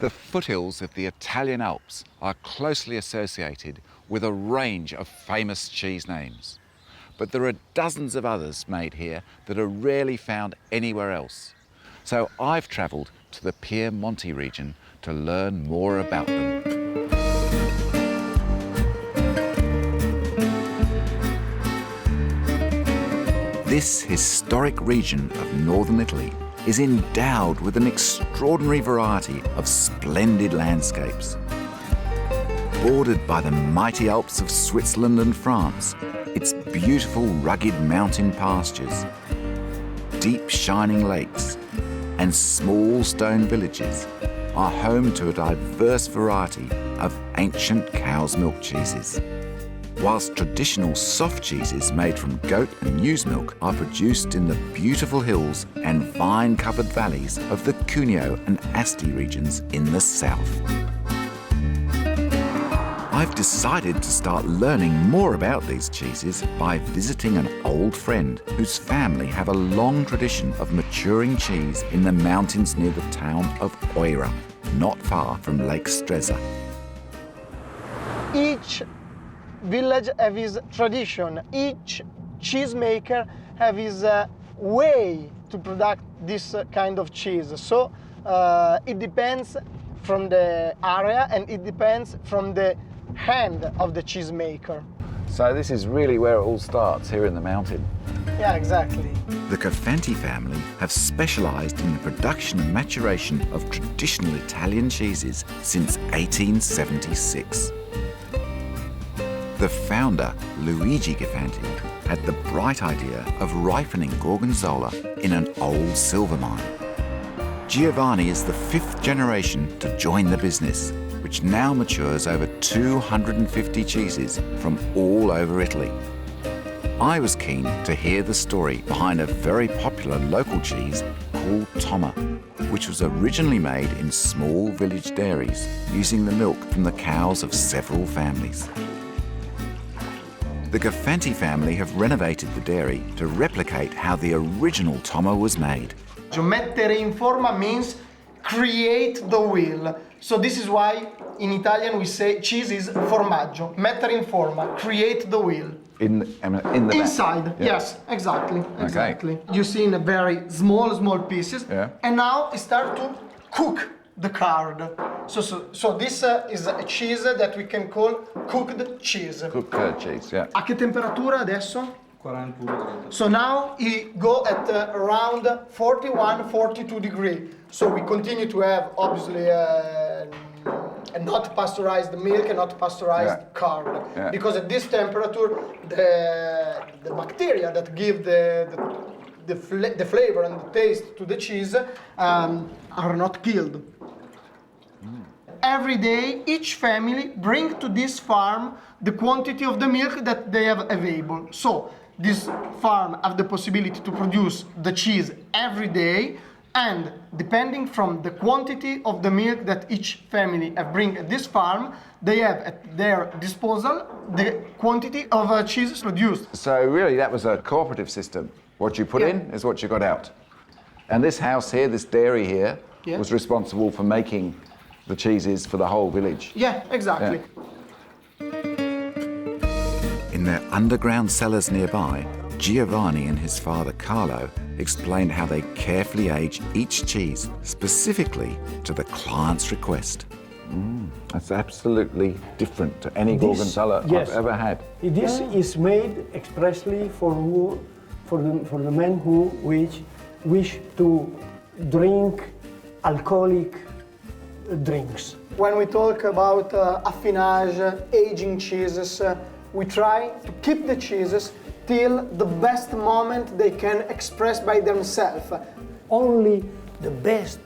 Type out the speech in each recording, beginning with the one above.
The foothills of the Italian Alps are closely associated with a range of famous cheese names. But there are dozens of others made here that are rarely found anywhere else. So I've travelled to the Piedmont region to learn more about them. This historic region of northern Italy is endowed with an extraordinary variety of splendid landscapes. Bordered by the mighty Alps of Switzerland and France, its beautiful rugged mountain pastures, deep shining lakes and small stone villages are home to a diverse variety of ancient cow's milk cheeses. Whilst traditional soft cheeses made from goat and ewe's milk are produced in the beautiful hills and vine-covered valleys of the Cuneo and Asti regions in the south. I've decided to start learning more about these cheeses by visiting an old friend whose family have a long tradition of maturing cheese in the mountains near the town of Oira, not far from Lake Stresa. Each village have his tradition. Each cheesemaker have his way to produce this kind of cheese. So it depends from the area and it depends from the hand of the cheesemaker. So this is really where it all starts, here in the mountain. Yeah, exactly. The Coffanti family have specialised in the production and maturation of traditional Italian cheeses since 1876. The founder, Luigi Coffanti, had the bright idea of ripening Gorgonzola in an old silver mine. Giovanni is the fifth generation to join the business, which now matures over 250 cheeses from all over Italy. I was keen to hear the story behind a very popular local cheese called Toma, which was originally made in small village dairies using the milk from the cows of several families. The Coffanti family have renovated the dairy to replicate how the original Toma was made. Mettere in forma means create the wheel. So this is why in Italian we say cheese is formaggio. Mettere in forma, create the wheel. In the inside, back. Yeah. yes, exactly. Okay. You see in a very small pieces. Yeah. And now it start to cook the card. So this is a cheese that we can call cooked cheese. Cooked cheese, yeah. A che temperatura adesso? 41. So now it go at around 41, 42 degrees. So we continue to have obviously a not pasteurized milk and not pasteurized card. Yeah. Because at this temperature, the bacteria that give the flavor and the taste to the cheese are not killed. Every day, each family bring to this farm the quantity of the milk that they have available. So this farm have the possibility to produce the cheese every day, and depending from the quantity of the milk that each family have bring at this farm, they have at their disposal the quantity of cheese produced. So really that was a cooperative system. What you put in is what you got out. And this house here, this dairy here, was responsible for making the cheeses for the whole village. Yeah, exactly. Yeah. In their underground cellars nearby, Giovanni and his father Carlo explained how they carefully age each cheese specifically to the client's request. That's absolutely different to any Gorgonzola I've ever had. This is made expressly for the men who wish to drink alcoholic drinks. When we talk about affinage, aging cheeses, we try to keep the cheeses till the best moment they can express by themselves. Only the best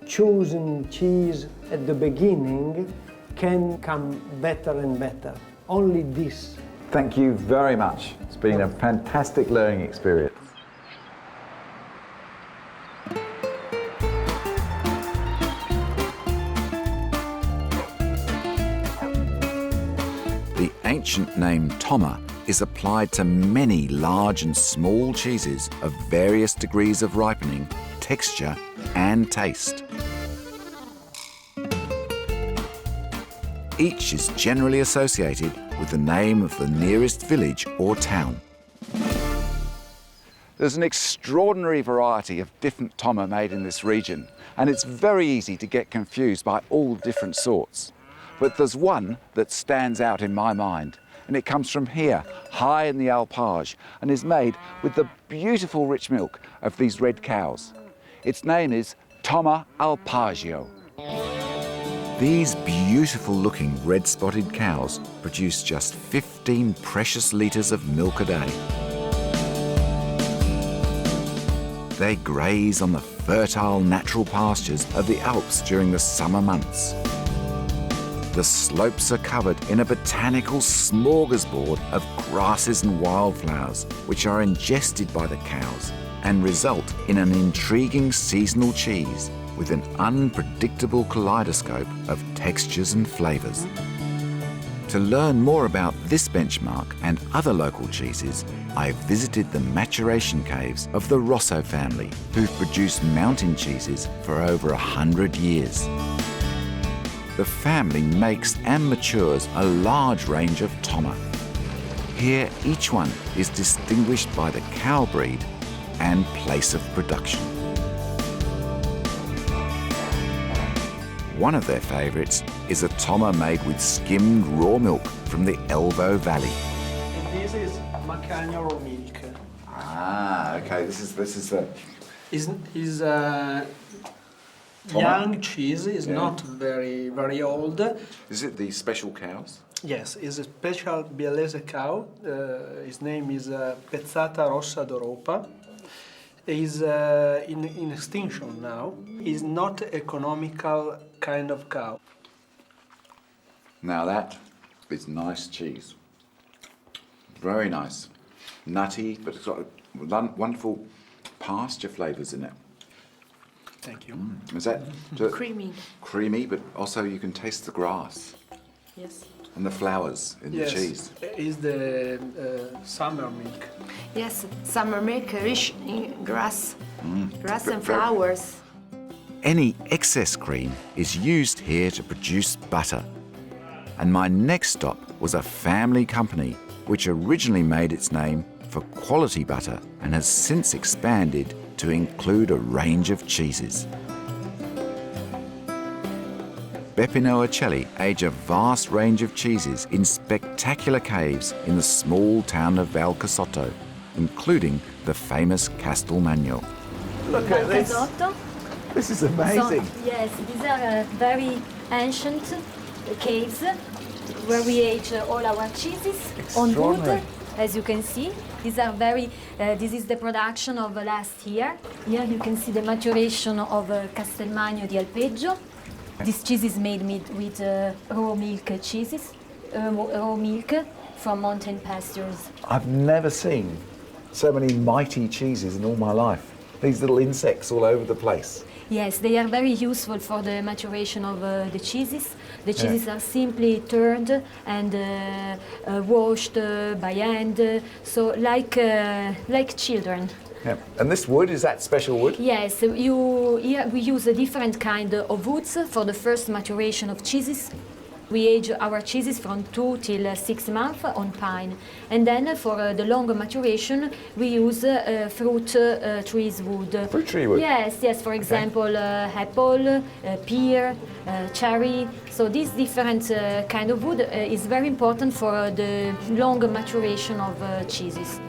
chosen cheese at the beginning can come better and better. Only this. Thank you very much. It's been a fantastic learning experience. The ancient name Toma is applied to many large and small cheeses of various degrees of ripening, texture and taste. each is generally associated with the name of the nearest village or town. There's an extraordinary variety of different Toma made in this region, and it's very easy to get confused by all different sorts. But there's one that stands out in my mind, and it comes from here, high in the Alpage, and is made with the beautiful rich milk of these red cows. Its name is Toma Alpagio. These beautiful-looking red-spotted cows produce just 15 precious litres of milk a day. They graze on the fertile natural pastures of the Alps during the summer months. The slopes are covered in a botanical smorgasbord of grasses and wildflowers, which are ingested by the cows and result in an intriguing seasonal cheese with an unpredictable kaleidoscope of textures and flavours. To learn more about this benchmark and other local cheeses, I visited the maturation caves of the Rosso family, who've produced mountain cheeses for over 100 years. The family makes and matures a large range of Toma. Here, each one is distinguished by the cow breed and place of production. One of their favourites is a Toma made with skimmed raw milk from the Elvo Valley. And this is Macagna raw milk. Ah, okay. This is the Is Toma? young cheese. Is not very old. Is it the special cows? Yes, it's a special Bialese cow. His name is Pezzata Rossa d'Europa. Is in extinction now. Is not economical kind of cow. Now that is nice cheese. Very nice. Nutty, but it's got wonderful pasture flavours in it. Thank you. Is that Creamy. creamy, but also you can taste the grass Yes. and the flowers in the cheese. Is the summer milk. Yes, summer milk rich in grass, grass and Very- flowers. Any excess cream is used here to produce butter. And my next stop was a family company which originally made its name for quality butter and has since expanded to include a range of cheeses. Beppino Occelli age a vast range of cheeses in spectacular caves in the small town of Val Casotto, including the famous Castelmagno. Look at this. Casotto. This is amazing. So, yes, these are very ancient caves where we age all our cheeses on wood, Extraordinary. as you can see. These are very, this is the production of last year. Here you can see the maturation of Castelmagno di Alpeggio. This cheese is made with raw milk cheeses, raw milk from mountain pastures. I've never seen so many mighty cheeses in all my life. These little insects all over the place. Yes, they are very useful for the maturation of the cheeses. The cheeses are simply turned and washed by hand, so like children. Yeah. And this wood, is that special wood? Yes, here we use a different kind of woods for the first maturation of cheeses. We age our cheeses from 2 till 6 months on pine. And then for the longer maturation, we use fruit trees wood. Fruit tree wood? Yes, for example, apple, pear, cherry. So this different kind of wood is very important for the longer maturation of cheeses.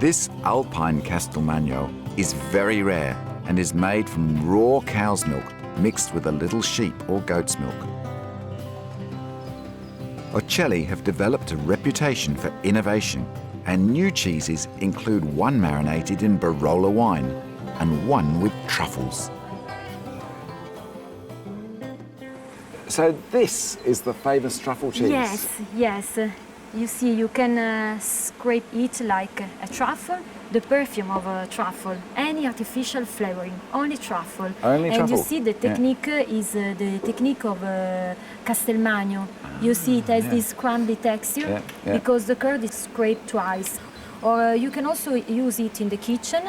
This Alpine Castelmagno is very rare and is made from raw cow's milk mixed with a little sheep or goat's milk. Occelli have developed a reputation for innovation, and new cheeses include one marinated in Barolo wine and one with truffles. So this is the famous truffle cheese? Yes. You see, you can scrape it like a truffle, the perfume of a truffle, any artificial flavoring, only truffle. Only and truffle. you see the technique is the technique of Castelmagno. You see it has this crumbly texture because the curd is scraped twice. Or you can also use it in the kitchen,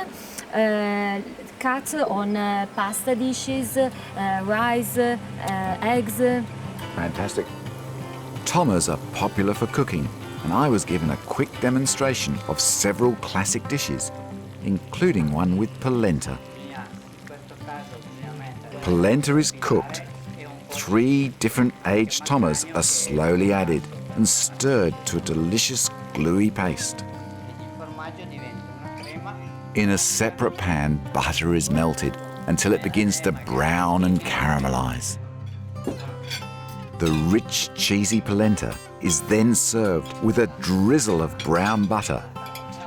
cut on pasta dishes, rice, eggs. Fantastic. Tomas are popular for cooking, and I was given a quick demonstration of several classic dishes, including one with polenta. Polenta is cooked. 3 different aged tomas are slowly added and stirred to a delicious gluey paste. In a separate pan, butter is melted until it begins to brown and caramelize. The rich, cheesy polenta is then served with a drizzle of brown butter.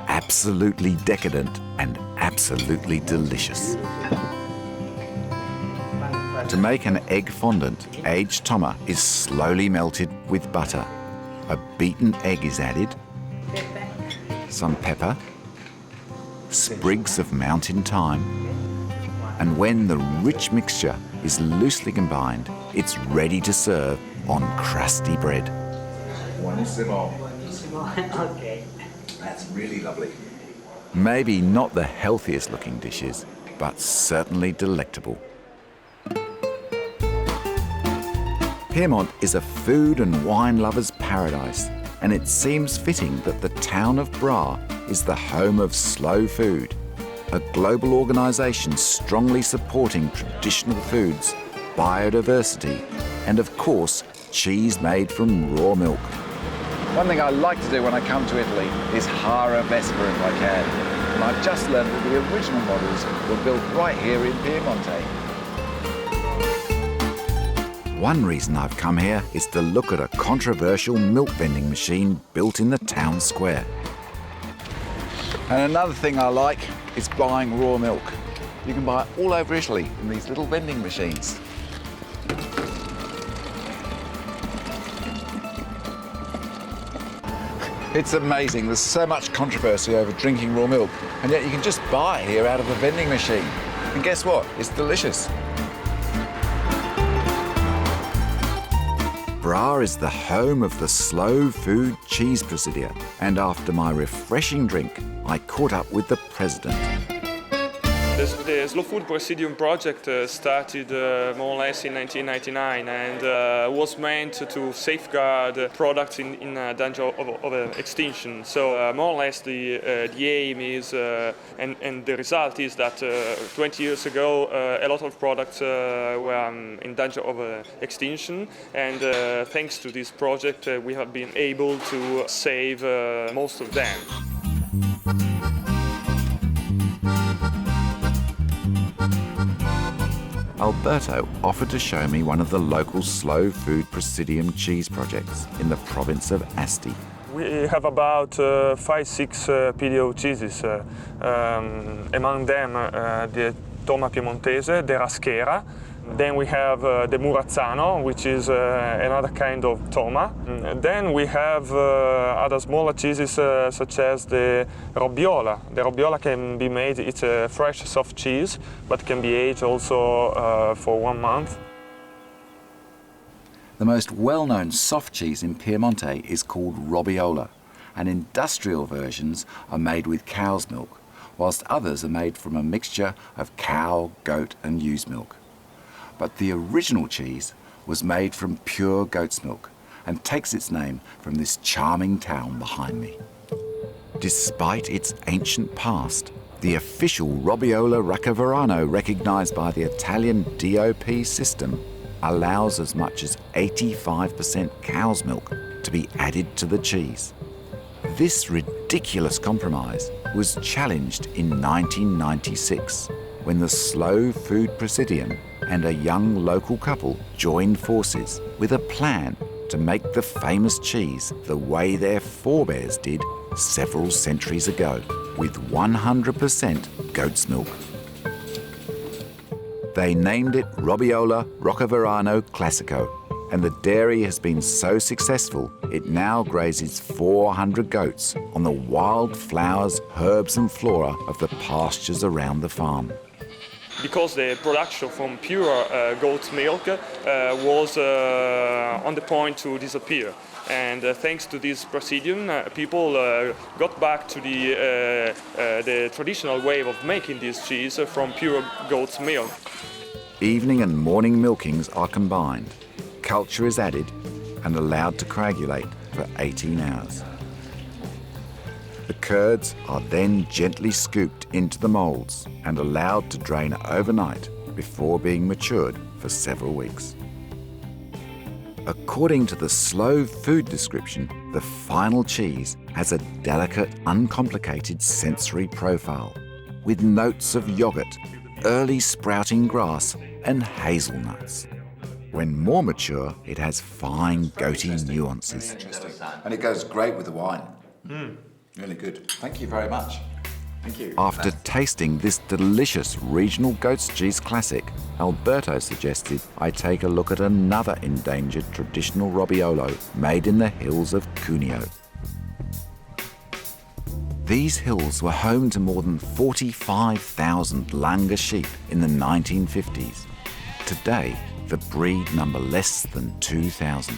Absolutely decadent and absolutely delicious. To make an egg fondant, aged toma is slowly melted with butter. A beaten egg is added, some pepper, sprigs of mountain thyme, and when the rich mixture is loosely combined, it's ready to serve on crusty bread. Buonissimo. Okay. That's really lovely. Maybe not the healthiest looking dishes, but certainly delectable. Piedmont is a food and wine lover's paradise, and it seems fitting that the town of Bra is the home of Slow Food, a global organisation strongly supporting traditional foods, biodiversity, and of course, cheese made from raw milk. One thing I like to do when I come to Italy is hire a Vespa if I can. And I've just learned that the original models were built right here in Piemonte. One reason I've come here is to look at a controversial milk vending machine built in the town square. And another thing I like is buying raw milk. You can buy it all over Italy in these little vending machines. It's amazing. There's so much controversy over drinking raw milk, and yet you can just buy it here out of a vending machine. And guess what? It's delicious. Bra is the home of the Slow Food Cheese Presidio, and after my refreshing drink, I caught up with the president. The Slow Food Presidium project started more or less in 1999 and was meant to safeguard products in danger of extinction. So more or less the aim is, and the result is that 20 years ago a lot of products were in danger of extinction, and thanks to this project we have been able to save most of them. Alberto offered to show me one of the local Slow Food Presidium cheese projects in the province of Asti. We have about 5-6 PDO cheeses, among them the Toma Piemontese, the Raschera. Then we have the Murazzano, which is another kind of Toma. Then we have other smaller cheeses such as the Robbiola. The Robbiola can be made, it's a fresh soft cheese, but can be aged also for 1 month. The most well-known soft cheese in Piemonte is called Robbiola, and industrial versions are made with cow's milk, whilst others are made from a mixture of cow, goat and ewe's milk. But the original cheese was made from pure goat's milk and takes its name from this charming town behind me. Despite its ancient past, the official Robbiola Raccaverano, recognised by the Italian DOP system, allows as much as 85% cow's milk to be added to the cheese. This ridiculous compromise was challenged in 1996 when the Slow Food Presidium and a young local couple joined forces with a plan to make the famous cheese the way their forebears did several centuries ago, with 100% goat's milk. They named it Robbiola Roccaverano Classico, and the dairy has been so successful it now grazes 400 goats on the wild flowers, herbs and flora of the pastures around the farm. Because the production from pure goat's milk was on the point to disappear. And thanks to this presidium, people got back to the traditional way of making this cheese from pure goat's milk. Evening and morning milkings are combined. culture is added and allowed to coagulate for 18 hours. The curds are then gently scooped into the moulds and allowed to drain overnight before being matured for several weeks. According to the slow food description, the final cheese has a delicate, uncomplicated sensory profile with notes of yogurt, early sprouting grass and hazelnuts. When more mature, it has fine goaty nuances. Interesting. And it goes great with the wine. Really good. Thank you very much. Thank you. After tasting this delicious regional goat's cheese classic, Alberto suggested I take a look at another endangered traditional Robbiolo made in the hills of Cuneo. These hills were home to more than 45,000 Langhe sheep in the 1950s. Today, the breed number less than 2,000.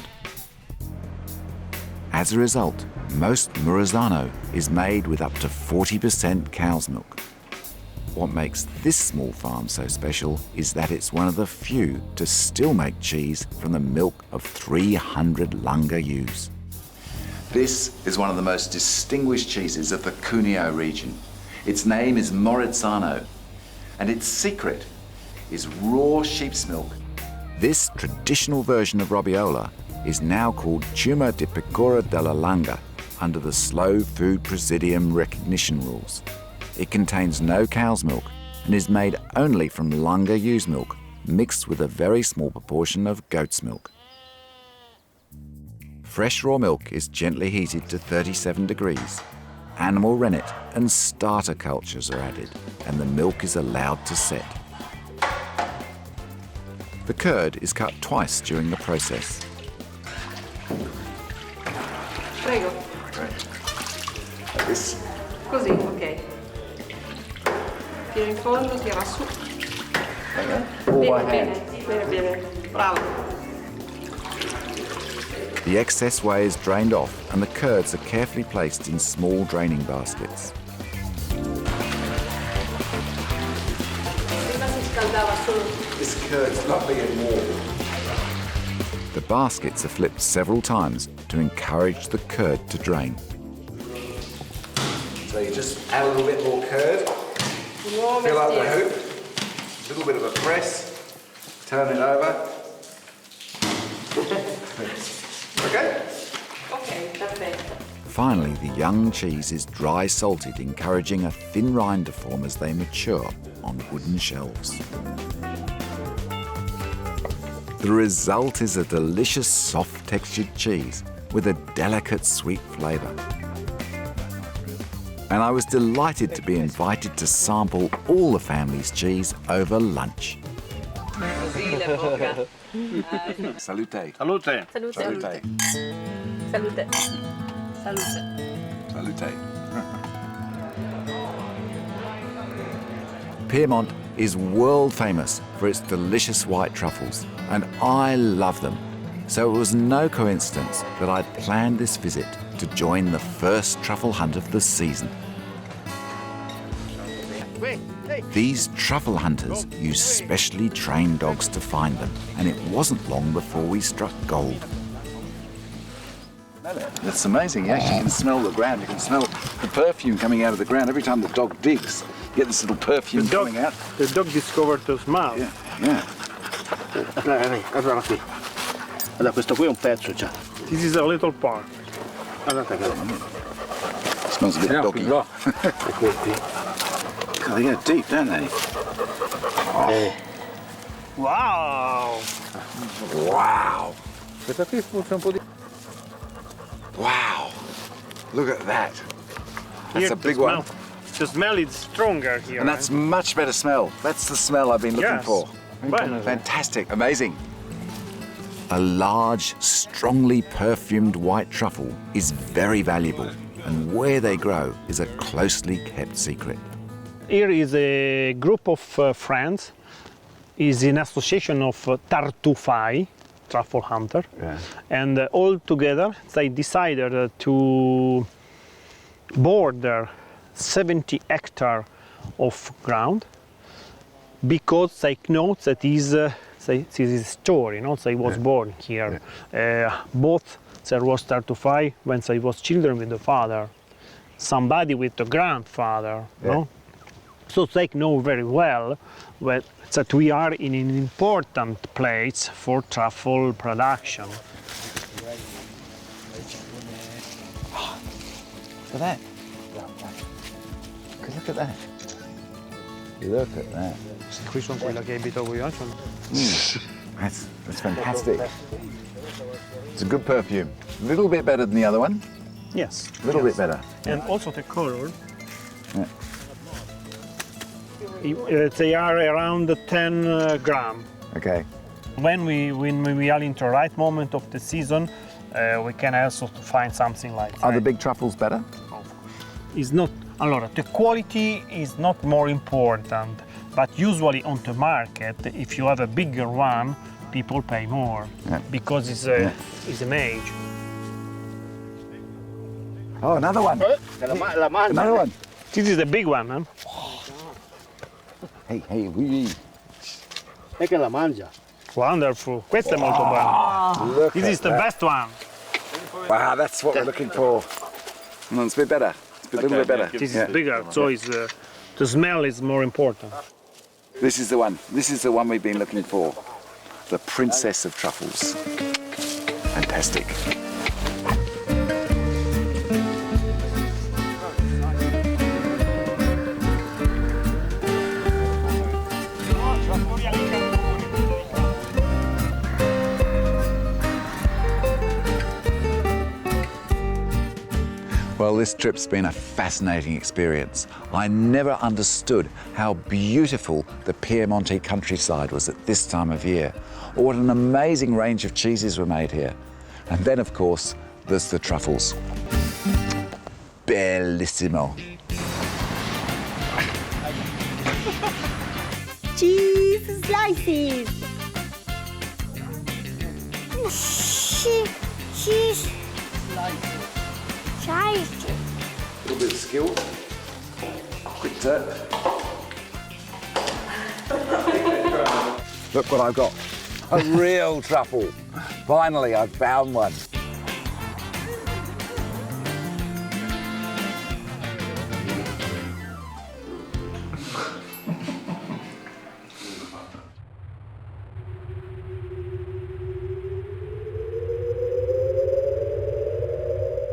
As a result, most Murazzano is made with up to 40% cow's milk. What makes this small farm so special is that it's one of the few to still make cheese from the milk of 300 Langhe ewes. This is one of the most distinguished cheeses of the Cuneo region. Its name is Murazzano, and its secret is raw sheep's milk. This traditional version of Robbiola is now called Ciuma di Pecora della Langhe under the Slow Food Presidium recognition rules. It contains no cow's milk and is made only from Langhe ewe's milk mixed with a very small proportion of goat's milk. Fresh raw milk is gently heated to 37 degrees. Animal rennet and starter cultures are added and the milk is allowed to set. The curd is cut twice during the process. Prego. Like this. Così, ok. Fino in fondo, tira su. Bene. Bravo. The excess whey is drained off and the curds are carefully placed in small draining baskets. This curd's lovely and warm. The baskets are flipped several times to encourage the curd to drain. So you just add a little bit more curd, fill up the hoop, a little bit of a press, turn it over. Okay? Ok, perfetto. Finally, the young cheese is dry salted, encouraging a thin rind to form as they mature on wooden shelves. The result is a delicious, soft-textured cheese with a delicate, sweet flavour. And I was delighted to be invited to sample all the family's cheese over lunch. Salute. Salute. Salute. Salute. Salute. Salute. Piedmont is world famous for its delicious white truffles, and I love them. So it was no coincidence that I'd planned this visit to join the first truffle hunt of the season. These truffle hunters use specially trained dogs to find them, and it wasn't long before we struck gold. That's amazing. You actually can smell the ground. You can smell the perfume coming out of the ground. Every time the dog digs, you get this little perfume coming out. The dog discovered the smell. Yeah. Guarda qui. Allora questo qui è un pezzo già. This is a little part. Guardate qui. Smells a bit doggy. E questi. God, they go deep, don't they? Wow! Wow. Questa qui forse un po' di... Wow. Look at that. That's Here, a big the smell, one. The smell is stronger here. And that's much better smell. That's the smell I've been looking Yes. for. Bene. Fantastic. Amazing. A large, strongly perfumed white truffle is very valuable, and where they grow is a closely kept secret. Here is a group of friends. Is an association of Tartufai, truffle hunter, and all together they decided to border 70 hectares of ground because they know that is this is story, no? So he was born here. Both there was start to fight when they was children with the father, somebody with the grandfather, no? So they know very well that we are in an important place for truffle production. Look at that. Look at that. Look at that. Qui sono quella che abito io. That's fantastic. It's a good perfume. A little bit better than the other one. Yes. A little bit better. And also the color. They are around 10 gram. Okay. When we are in the right moment of the season, we can also find something like that. Are the big truffles better? It's not. Allora, the quality is not more important, but usually on the market, if you have a bigger one, people pay more because it's an age. Oh, another one. Another one. This is the big one, huh? Hey, we. E che la mangia. Wonderful. Questo è molto buono. This is the best one. Wow, that's what we're looking for. No, it's a bit better. It's a little bit better. This is bigger, so the smell is more important. This is the one. This is the one we've been looking for. The princess of truffles. Fantastic. Well, this trip's been a fascinating experience. I never understood how beautiful the Piemonte countryside was at this time of year, or what an amazing range of cheeses were made here. And then, of course, there's the truffles. Bellissimo. Cheese slices. Cheese. A little bit of skill. Quick turn. Look what I've got. A real truffle. Finally, I've found one.